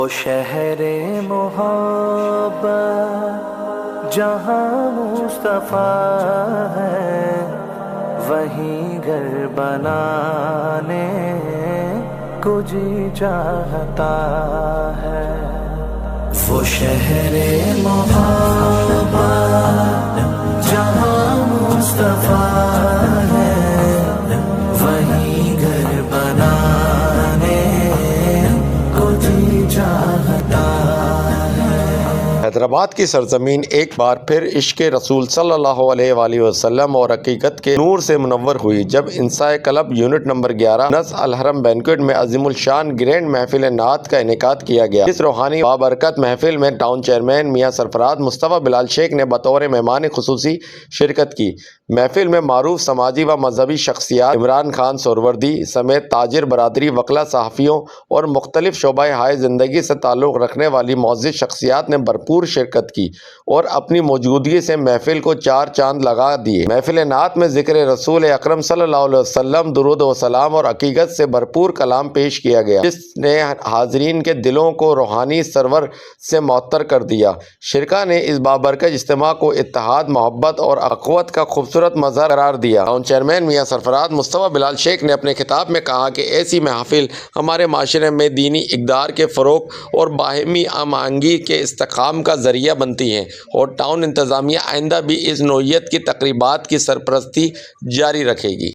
وہ شہر محبت جہاں مصطفیٰ ہے، وہیں گھر بنانے کو جی چاہتا ہے۔ وہ شہر محبت جہاں مصطفیٰ ہے، وہیں گھر بنانے کو جی چاہتا ہے۔ حیدرآباد کی سرزمین ایک بار پھر عشق رسول صلی اللہ علیہ وآلہ وسلم اور حقیقت کے نور سے منور ہوئی جب انسائے کلب یونٹ نمبر 11 نس الحرم بینکویٹ میں عظیم الشان گرینڈ محفل نعت کا انعقاد کیا گیا۔ اس روحانی بابرکت محفل میں ٹاؤن چیئرمین میاں سرفراز مصطفیٰ بلال شیخ نے بطور مہمان خصوصی شرکت کی۔ محفل میں معروف سماجی و مذہبی شخصیات عمران خان سہروردی سمیت تاجر برادری، وکلا، صحافیوں اور مختلف شعبۂ ہائے زندگی سے تعلق رکھنے والی معزز شخصیات نے بھرپور شرکت کی اور اپنی موجودگی سے محفل کو چار چاند لگا دیے۔ محفل نعت میں ذکر رسول اکرم صلی اللہ علیہ وسلم، درود و سلام اور حقیقت سے بھرپور کلام پیش کیا گیا، جس نے حاضرین کے دلوں کو روحانی سرور سے معطر کر دیا۔ شرکا نے اس بابرکت اجتماع کو اتحاد، محبت اور اخوت کا خوبصورت مظہر قرار دیا۔ ٹاؤن چیئرمین میاں سرفراز مصطفیٰ بلال شیخ نے اپنے خطاب میں کہا کہ ایسی محافل ہمارے معاشرے میں دینی اقدار کے فروغ اور باہمی ہم آہنگی کے استحکام کا ذریعہ بنتی ہیں، اور ٹاؤن انتظامیہ آئندہ بھی اس نوعیت کی تقریبات کی سرپرستی جاری رکھے گی۔